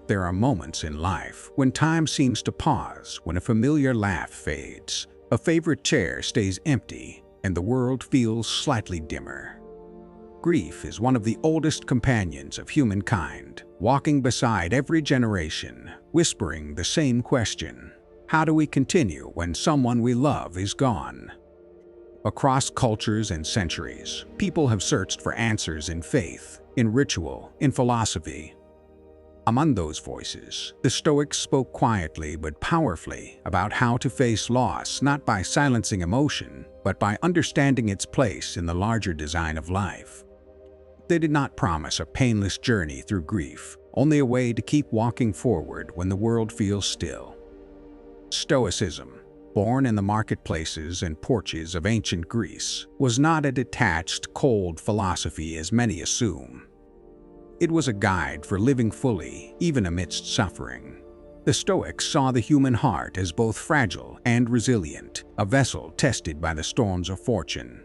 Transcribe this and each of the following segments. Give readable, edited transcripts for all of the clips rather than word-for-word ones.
There are moments in life when time seems to pause, when a familiar laugh fades, a favorite chair stays empty, and the world feels slightly dimmer. Grief is one of the oldest companions of humankind, walking beside every generation, whispering the same question: how do we continue when someone we love is gone? Across cultures and centuries, people have searched for answers in faith, in ritual, in philosophy. Among those voices, the Stoics spoke quietly but powerfully about how to face loss, not by silencing emotion, but by understanding its place in the larger design of life. They did not promise a painless journey through grief, only a way to keep walking forward when the world feels still. Stoicism, born in the marketplaces and porches of ancient Greece, was not a detached, cold philosophy as many assume. It was a guide for living fully, even amidst suffering. The Stoics saw the human heart as both fragile and resilient, a vessel tested by the storms of fortune.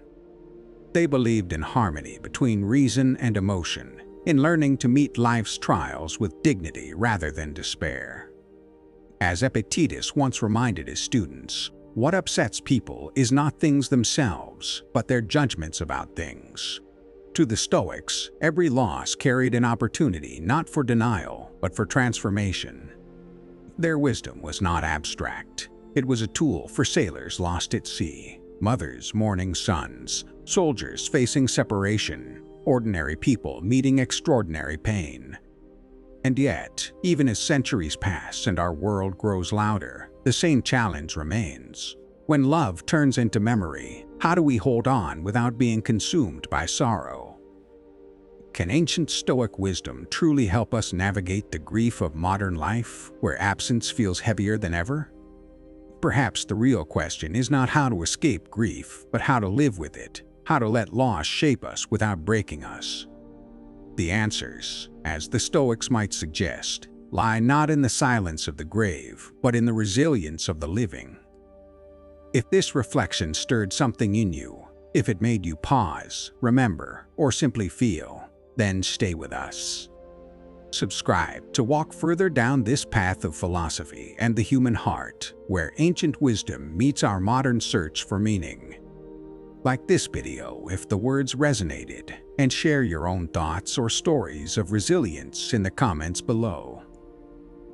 They believed in harmony between reason and emotion, in learning to meet life's trials with dignity rather than despair. As Epictetus once reminded his students, what upsets people is not things themselves, but their judgments about things. To the Stoics, every loss carried an opportunity not for denial, but for transformation. Their wisdom was not abstract. It was a tool for sailors lost at sea, mothers mourning sons, soldiers facing separation, ordinary people meeting extraordinary pain. And yet, even as centuries pass and our world grows louder, the same challenge remains. When love turns into memory, how do we hold on without being consumed by sorrow? Can ancient Stoic wisdom truly help us navigate the grief of modern life, where absence feels heavier than ever? Perhaps the real question is not how to escape grief, but how to live with it, how to let loss shape us without breaking us. The answers, as the Stoics might suggest, lie not in the silence of the grave, but in the resilience of the living. If this reflection stirred something in you, if it made you pause, remember, or simply feel, then stay with us. Subscribe to walk further down this path of philosophy and the human heart, where ancient wisdom meets our modern search for meaning. Like this video if the words resonated, and share your own thoughts or stories of resilience in the comments below.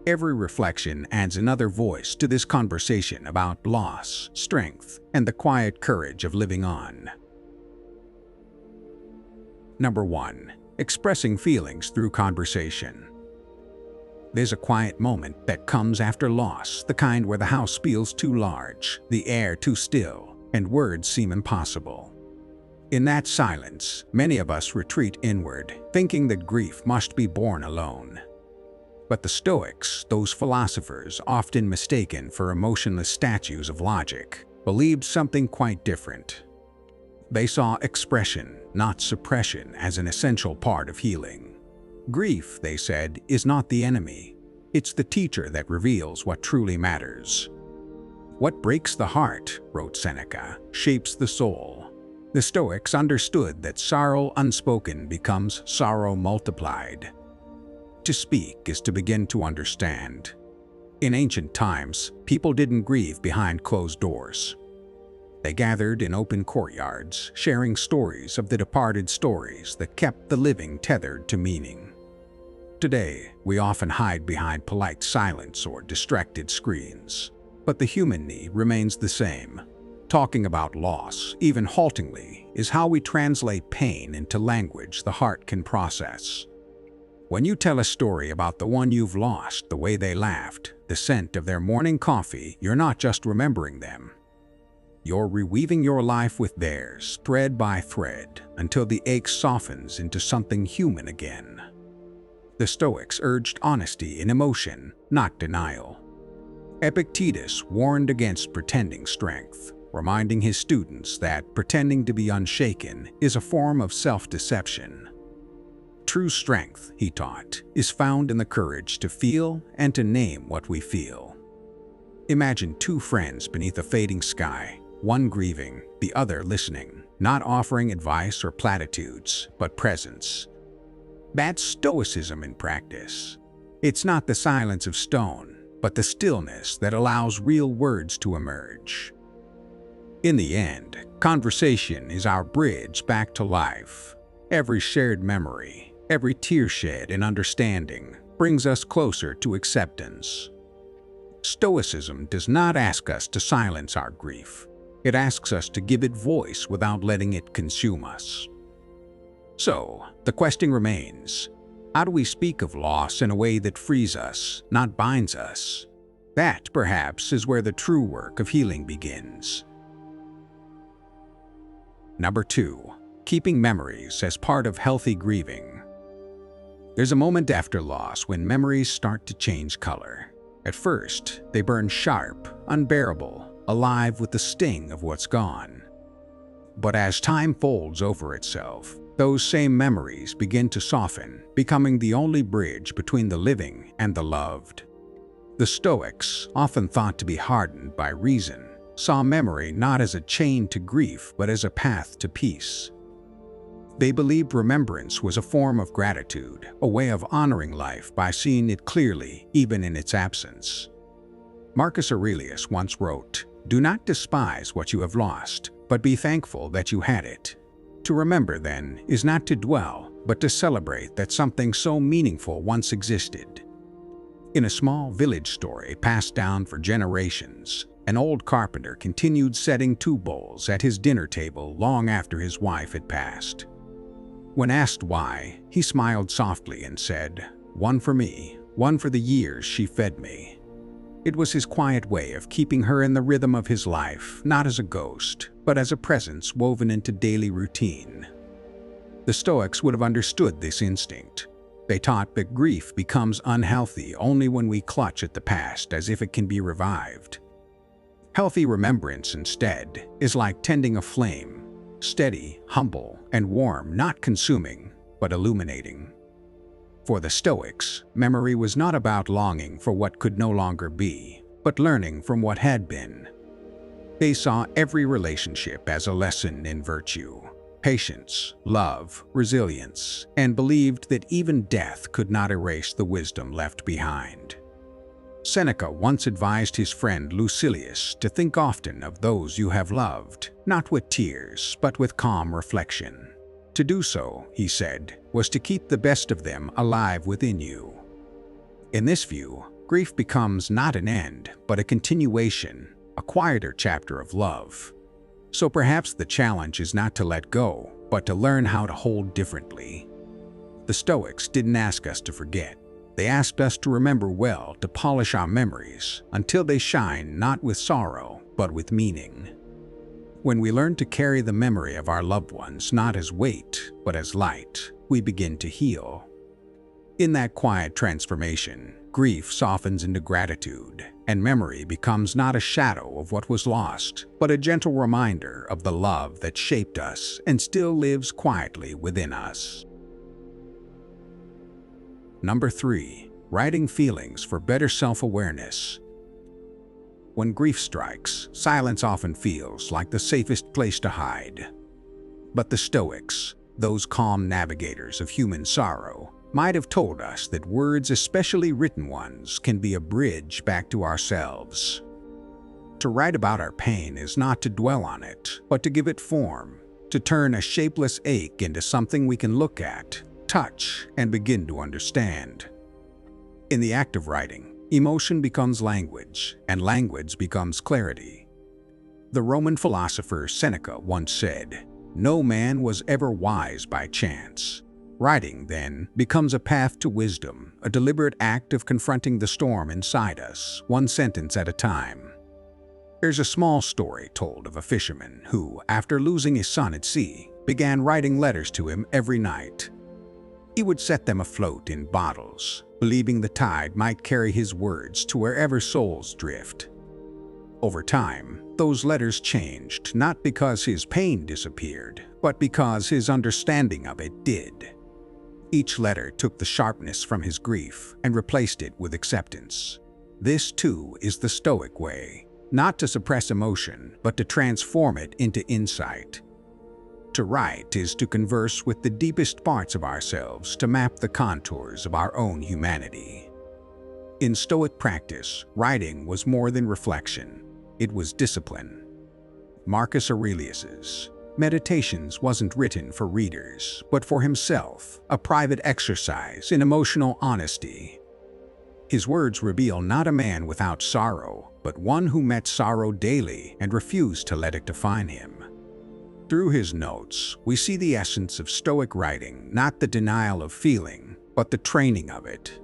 Every reflection adds another voice to this conversation about loss, strength, and the quiet courage of living on. Number 1. Expressing feelings through conversation. There's a quiet moment that comes after loss, the kind where the house feels too large, the air too still, and words seem impossible. In that silence, many of us retreat inward, thinking that grief must be borne alone. But the Stoics, those philosophers often mistaken for emotionless statues of logic, believed something quite different. They saw expression, not suppression, as an essential part of healing. Grief, they said, is not the enemy. It's the teacher that reveals what truly matters. What breaks the heart, wrote Seneca, shapes the soul. The Stoics understood that sorrow unspoken becomes sorrow multiplied. To speak is to begin to understand. In ancient times, people didn't grieve behind closed doors. They gathered in open courtyards, sharing stories of the departed, stories that kept the living tethered to meaning. Today, we often hide behind polite silence or distracted screens. But the human need remains the same. Talking about loss, even haltingly, is how we translate pain into language the heart can process. When you tell a story about the one you've lost, the way they laughed, the scent of their morning coffee, you're not just remembering them. You're reweaving your life with theirs, thread by thread, until the ache softens into something human again. The Stoics urged honesty in emotion, not denial. Epictetus warned against pretending strength, reminding his students that pretending to be unshaken is a form of self-deception. True strength, he taught, is found in the courage to feel and to name what we feel. Imagine two friends beneath a fading sky, one grieving, the other listening, not offering advice or platitudes, but presence. That's Stoicism in practice. It's not the silence of stone, but the stillness that allows real words to emerge. In the end, conversation is our bridge back to life. Every shared memory, every tear shed in understanding brings us closer to acceptance. Stoicism does not ask us to silence our grief. It asks us to give it voice without letting it consume us. So, the question remains, how do we speak of loss in a way that frees us, not binds us? That, perhaps, is where the true work of healing begins. Number 2. Keeping memories as part of healthy grieving. There's a moment after loss when memories start to change color. At first, they burn sharp, unbearable, alive with the sting of what's gone. But as time folds over itself, those same memories begin to soften, becoming the only bridge between the living and the loved. The Stoics, often thought to be hardened by reason, saw memory not as a chain to grief but as a path to peace. They believed remembrance was a form of gratitude, a way of honoring life by seeing it clearly, even in its absence. Marcus Aurelius once wrote, "Do not despise what you have lost, but be thankful that you had it." To remember, then, is not to dwell, but to celebrate that something so meaningful once existed. In a small village story passed down for generations, an old carpenter continued setting two bowls at his dinner table long after his wife had passed. When asked why, he smiled softly and said, "One for me, one for the years she fed me." It was his quiet way of keeping her in the rhythm of his life, not as a ghost, but as a presence woven into daily routine. The Stoics would have understood this instinct. They taught that grief becomes unhealthy only when we clutch at the past as if it can be revived. Healthy remembrance, instead, is like tending a flame, steady, humble, and warm, not consuming, but illuminating. For the Stoics, memory was not about longing for what could no longer be, but learning from what had been. They saw every relationship as a lesson in virtue, patience, love, resilience, and believed that even death could not erase the wisdom left behind. Seneca once advised his friend Lucilius to think often of those you have loved, not with tears, but with calm reflection. To do so, he said, was to keep the best of them alive within you. In this view, grief becomes not an end, but a continuation, a quieter chapter of love. So perhaps the challenge is not to let go, but to learn how to hold differently. The Stoics didn't ask us to forget. They asked us to remember well, to polish our memories until they shine not with sorrow, but with meaning. When we learn to carry the memory of our loved ones not as weight, but as light, we begin to heal. In that quiet transformation, grief softens into gratitude, and memory becomes not a shadow of what was lost, but a gentle reminder of the love that shaped us and still lives quietly within us. Number 3. Writing feelings for better self-awareness. When grief strikes, silence often feels like the safest place to hide. But the Stoics, those calm navigators of human sorrow, might have told us that words, especially written ones, can be a bridge back to ourselves. To write about our pain is not to dwell on it, but to give it form, to turn a shapeless ache into something we can look at, touch, and begin to understand. In the act of writing, emotion becomes language, and language becomes clarity. The Roman philosopher Seneca once said, "No man was ever wise by chance." Writing, then, becomes a path to wisdom, a deliberate act of confronting the storm inside us, one sentence at a time. There's a small story told of a fisherman who, after losing his son at sea, began writing letters to him every night. He would set them afloat in bottles, believing the tide might carry his words to wherever souls drift. Over time, those letters changed, not because his pain disappeared, but because his understanding of it did. Each letter took the sharpness from his grief and replaced it with acceptance. This, too, is the Stoic way, not to suppress emotion, but to transform it into insight. To write is to converse with the deepest parts of ourselves, to map the contours of our own humanity. In Stoic practice, writing was more than reflection. It was discipline. Marcus Aurelius's Meditations wasn't written for readers, but for himself, a private exercise in emotional honesty. His words reveal not a man without sorrow, but one who met sorrow daily and refused to let it define him. Through his notes, we see the essence of Stoic writing, not the denial of feeling, but the training of it.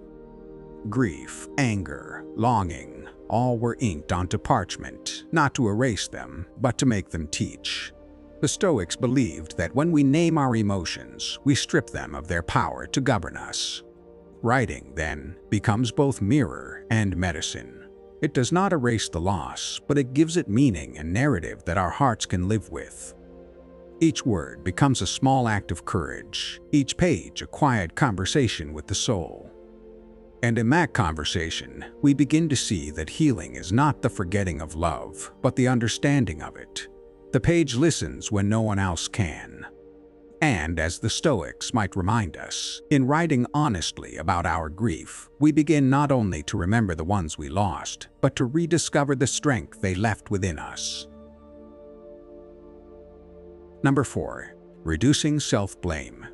Grief, anger, longing, all were inked onto parchment, not to erase them, but to make them teach. The Stoics believed that when we name our emotions, we strip them of their power to govern us. Writing, then, becomes both mirror and medicine. It does not erase the loss, but it gives it meaning and narrative that our hearts can live with. Each word becomes a small act of courage, each page a quiet conversation with the soul. And in that conversation, we begin to see that healing is not the forgetting of love, but the understanding of it. The page listens when no one else can. And as the Stoics might remind us, in writing honestly about our grief, we begin not only to remember the ones we lost, but to rediscover the strength they left within us. Number 4. Reducing self-blame.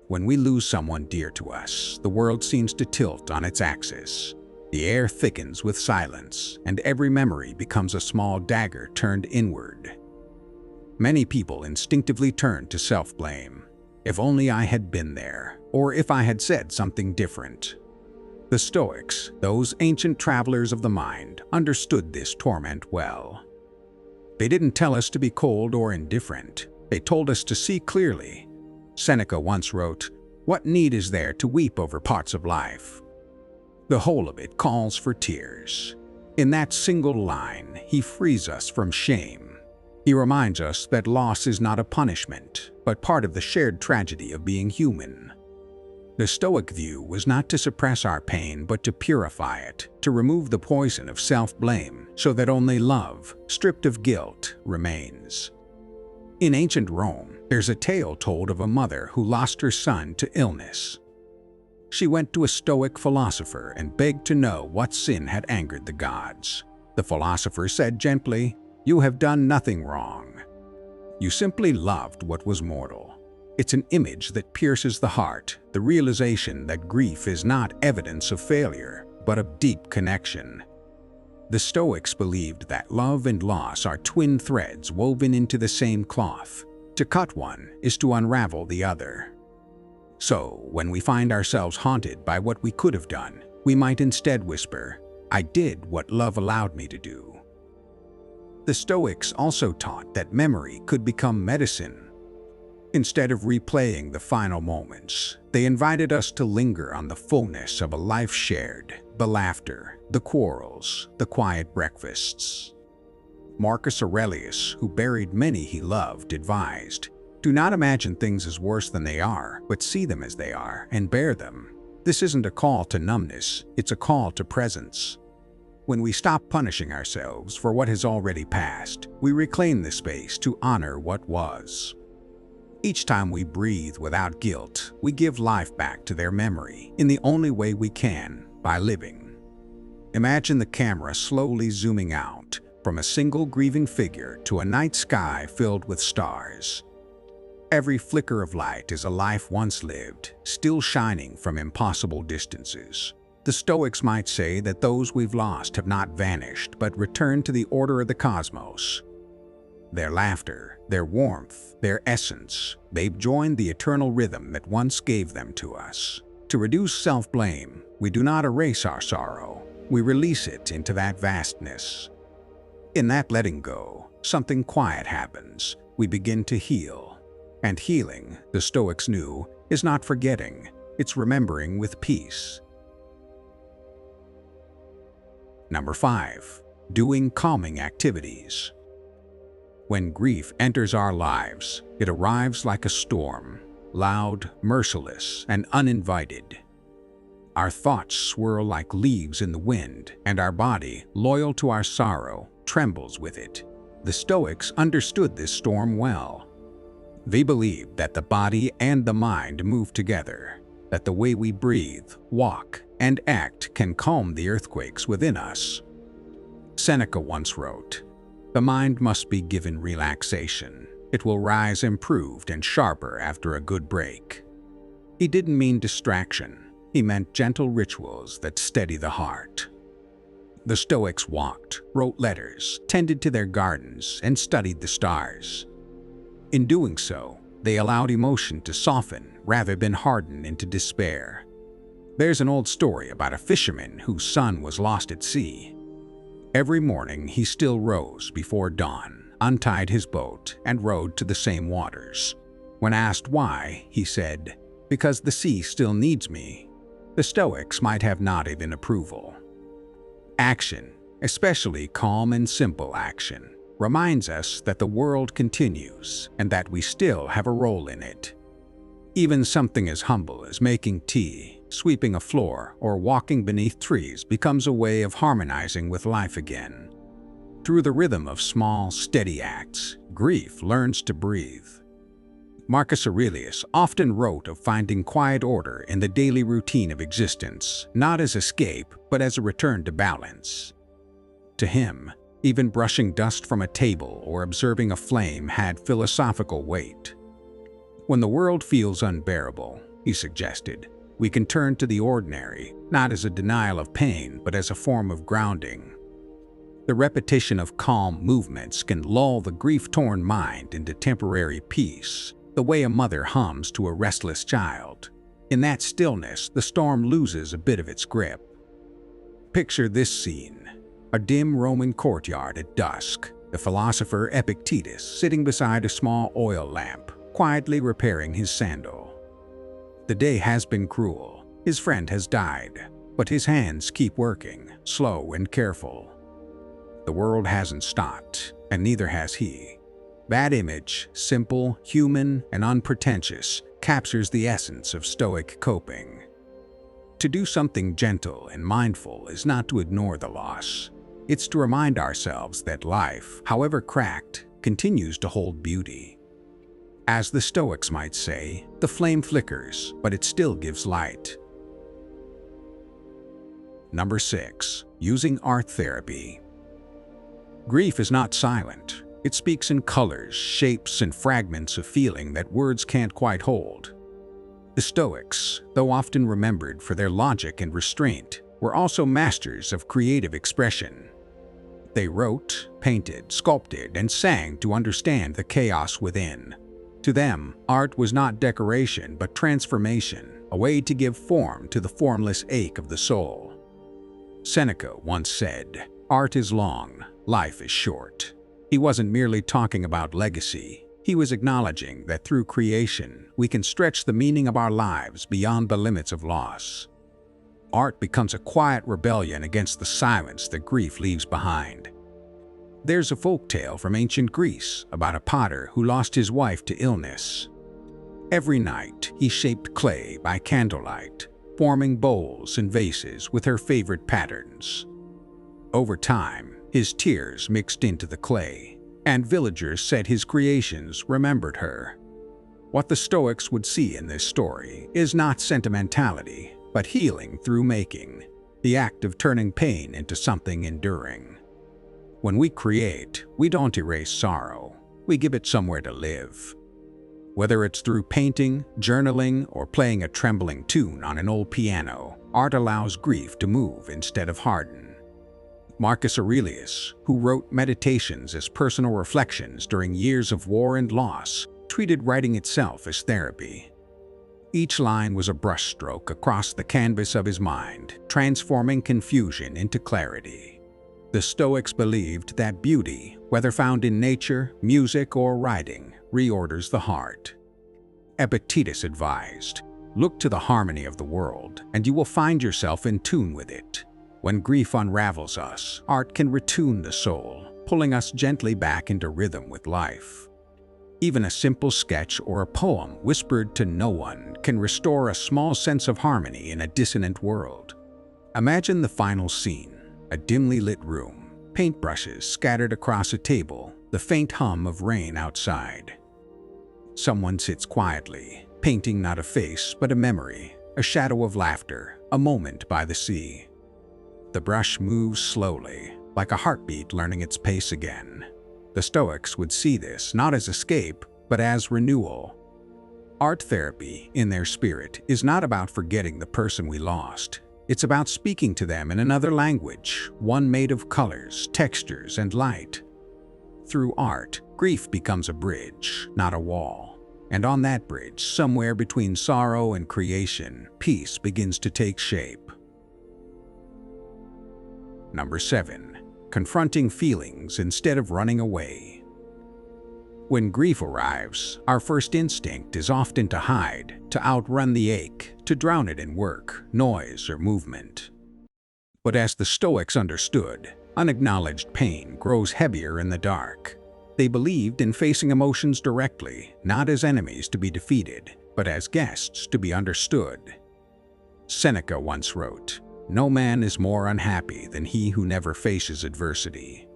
When we lose someone dear to us, the world seems to tilt on its axis. The air thickens with silence, and every memory becomes a small dagger turned inward. Many people instinctively turn to self-blame. If only I had been there, or if I had said something different. The Stoics, those ancient travelers of the mind, understood this torment well. They didn't tell us to be cold or indifferent. They told us to see clearly. Seneca once wrote, "What need is there to weep over parts of life?" The whole of it calls for tears. In that single line, he frees us from shame. He reminds us that loss is not a punishment, but part of the shared tragedy of being human. The Stoic view was not to suppress our pain, but to purify it, to remove the poison of self-blame, so that only love, stripped of guilt, remains. In ancient Rome, there's a tale told of a mother who lost her son to illness. She went to a Stoic philosopher and begged to know what sin had angered the gods. The philosopher said gently, "You have done nothing wrong. You simply loved what was mortal." It's an image that pierces the heart, the realization that grief is not evidence of failure, but of deep connection. The Stoics believed that love and loss are twin threads woven into the same cloth. To cut one is to unravel the other. So, when we find ourselves haunted by what we could have done, we might instead whisper, "I did what love allowed me to do." The Stoics also taught that memory could become medicine. Instead of replaying the final moments, they invited us to linger on the fullness of a life shared, the laughter, the quarrels, the quiet breakfasts. Marcus Aurelius, who buried many he loved, advised, "Do not imagine things as worse than they are, but see them as they are and bear them." This isn't a call to numbness, it's a call to presence. When we stop punishing ourselves for what has already passed, we reclaim the space to honor what was. Each time we breathe without guilt, we give life back to their memory in the only way we can, by living. Imagine the camera slowly zooming out from a single grieving figure to a night sky filled with stars. Every flicker of light is a life once lived, still shining from impossible distances. The Stoics might say that those we've lost have not vanished, but returned to the order of the cosmos. Their laughter, their warmth, their essence, they've joined the eternal rhythm that once gave them to us. To reduce self-blame, we do not erase our sorrow, we release it into that vastness. In that letting go, something quiet happens. We begin to heal. And healing, the Stoics knew, is not forgetting, it's remembering with peace. Number 5. Doing calming activities. When grief enters our lives, it arrives like a storm, loud, merciless, and uninvited. Our thoughts swirl like leaves in the wind, and our body, loyal to our sorrow, trembles with it. The Stoics understood this storm well. They believed that the body and the mind move together. that the way we breathe, walk, and act can calm the earthquakes within us. Seneca once wrote, "The mind must be given relaxation. It will rise improved and sharper after a good break." He didn't mean distraction. He meant gentle rituals that steady the heart. The Stoics walked, wrote letters, tended to their gardens, and studied the stars. In doing so, they allowed emotion to soften rather than harden into despair. There's an old story about a fisherman whose son was lost at sea. Every morning he still rose before dawn, untied his boat, and rowed to the same waters. When asked why, he said, "Because the sea still needs me." The Stoics might have nodded in approval. Action, especially calm and simple action, reminds us that the world continues and that we still have a role in it. Even something as humble as making tea, sweeping a floor, or walking beneath trees becomes a way of harmonizing with life again. Through the rhythm of small, steady acts, grief learns to breathe. Marcus Aurelius often wrote of finding quiet order in the daily routine of existence, not as escape, but as a return to balance. To him, even brushing dust from a table or observing a flame had philosophical weight. When the world feels unbearable, he suggested, we can turn to the ordinary, not as a denial of pain, but as a form of grounding. The repetition of calm movements can lull the grief-torn mind into temporary peace, the way a mother hums to a restless child. In that stillness, the storm loses a bit of its grip. Picture this scene: a dim Roman courtyard at dusk, the philosopher Epictetus sitting beside a small oil lamp, quietly repairing his sandal. The day has been cruel, his friend has died, but his hands keep working, slow and careful. The world hasn't stopped, and neither has he. That image, simple, human, and unpretentious, captures the essence of Stoic coping. To do something gentle and mindful is not to ignore the loss. It's to remind ourselves that life, however cracked, continues to hold beauty. As the Stoics might say, the flame flickers, but it still gives light. Number 6. Using art therapy. Grief is not silent. It speaks in colors, shapes, and fragments of feeling that words can't quite hold. The Stoics, though often remembered for their logic and restraint, were also masters of creative expression. They wrote, painted, sculpted, and sang to understand the chaos within. To them, art was not decoration but transformation, a way to give form to the formless ache of the soul. Seneca once said, "Art is long, life is short." He wasn't merely talking about legacy. He was acknowledging that through creation, we can stretch the meaning of our lives beyond the limits of loss. Art becomes a quiet rebellion against the silence that grief leaves behind. There's a folktale from ancient Greece about a potter who lost his wife to illness. Every night, he shaped clay by candlelight, forming bowls and vases with her favorite patterns. Over time, his tears mixed into the clay, and villagers said his creations remembered her. What the Stoics would see in this story is not sentimentality, but healing through making, the act of turning pain into something enduring. When we create, we don't erase sorrow, we give it somewhere to live. Whether it's through painting, journaling, or playing a trembling tune on an old piano, art allows grief to move instead of harden. Marcus Aurelius, who wrote Meditations as personal reflections during years of war and loss, treated writing itself as therapy. Each line was a brushstroke across the canvas of his mind, transforming confusion into clarity. The Stoics believed that beauty, whether found in nature, music, or writing, reorders the heart. Epictetus advised, "Look to the harmony of the world, and you will find yourself in tune with it." When grief unravels us, art can retune the soul, pulling us gently back into rhythm with life. Even a simple sketch or a poem whispered to no one can restore a small sense of harmony in a dissonant world. Imagine the final scene, a dimly lit room, paintbrushes scattered across a table, the faint hum of rain outside. Someone sits quietly, painting not a face but a memory, a shadow of laughter, a moment by the sea. The brush moves slowly, like a heartbeat learning its pace again. The Stoics would see this not as escape, but as renewal. Art therapy, in their spirit, is not about forgetting the person we lost. It's about speaking to them in another language, one made of colors, textures, and light. Through art, grief becomes a bridge, not a wall. And on that bridge, somewhere between sorrow and creation, peace begins to take shape. Number 7. Confronting feelings instead of running away. When grief arrives, our first instinct is often to hide, to outrun the ache, to drown it in work, noise, or movement. But as the Stoics understood, unacknowledged pain grows heavier in the dark. They believed in facing emotions directly, not as enemies to be defeated, but as guests to be understood. Seneca once wrote, "No man is more unhappy than he who never faces adversity.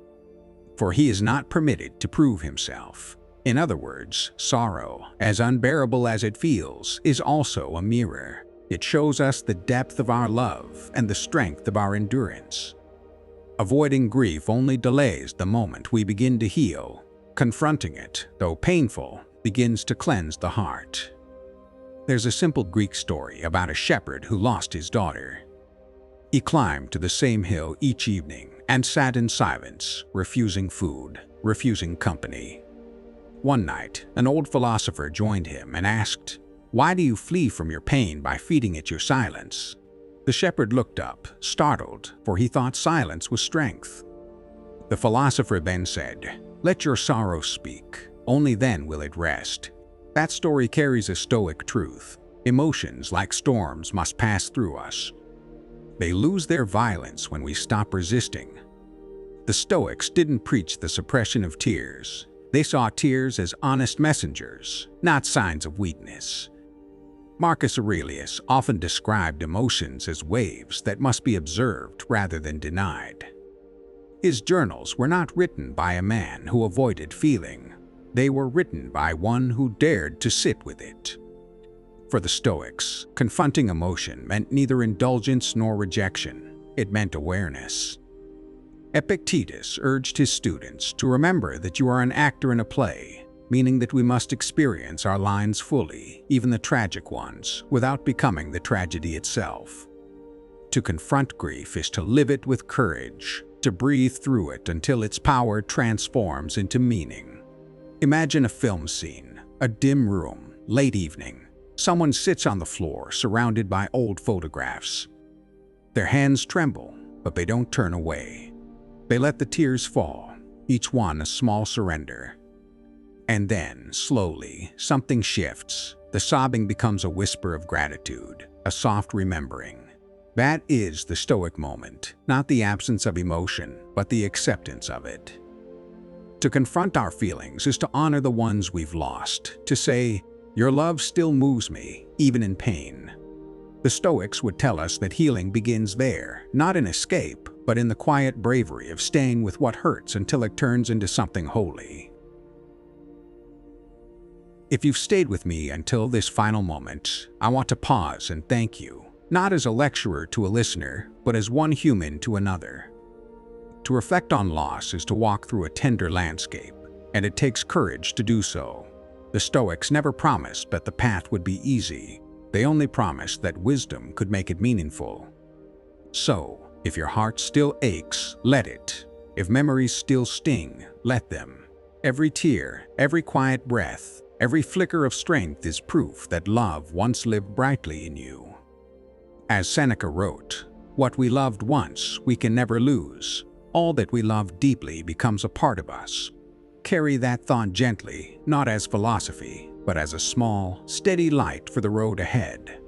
For he is not permitted to prove himself." In other words, sorrow, as unbearable as it feels, is also a mirror. It shows us the depth of our love and the strength of our endurance. Avoiding grief only delays the moment we begin to heal. Confronting it, though painful, begins to cleanse the heart. There's a simple Greek story about a shepherd who lost his daughter. He climbed to the same hill each evening and sat in silence, refusing food, refusing company. One night, an old philosopher joined him and asked, "Why do you flee from your pain by feeding it your silence?" The shepherd looked up, startled, for he thought silence was strength. The philosopher then said, "Let your sorrow speak, only then will it rest." That story carries a Stoic truth. Emotions, like storms, must pass through us. They lose their violence when we stop resisting. The Stoics didn't preach the suppression of tears. They saw tears as honest messengers, not signs of weakness. Marcus Aurelius often described emotions as waves that must be observed rather than denied. His journals were not written by a man who avoided feeling. They were written by one who dared to sit with it. For the Stoics, confronting emotion meant neither indulgence nor rejection. It meant awareness. Epictetus urged his students to remember that you are an actor in a play, meaning that we must experience our lines fully, even the tragic ones, without becoming the tragedy itself. To confront grief is to live it with courage, to breathe through it until its power transforms into meaning. Imagine a film scene, a dim room, late evening. Someone sits on the floor surrounded by old photographs. Their hands tremble, but they don't turn away. They let the tears fall, each one a small surrender. And then, slowly, something shifts. The sobbing becomes a whisper of gratitude, a soft remembering. That is the Stoic moment, not the absence of emotion, but the acceptance of it. To confront our feelings is to honor the ones we've lost, to say, "Your love still moves me, even in pain." The Stoics would tell us that healing begins there, not in escape, but in the quiet bravery of staying with what hurts until it turns into something holy. If you've stayed with me until this final moment, I want to pause and thank you, not as a lecturer to a listener, but as one human to another. To reflect on loss is to walk through a tender landscape, and it takes courage to do so. The Stoics never promised that the path would be easy. They only promised that wisdom could make it meaningful. So, if your heart still aches, let it. If memories still sting, let them. Every tear, every quiet breath, every flicker of strength is proof that love once lived brightly in you. As Seneca wrote, "What we loved once, we can never lose. All that we love deeply becomes a part of us." Carry that thought gently, not as philosophy, but as a small, steady light for the road ahead.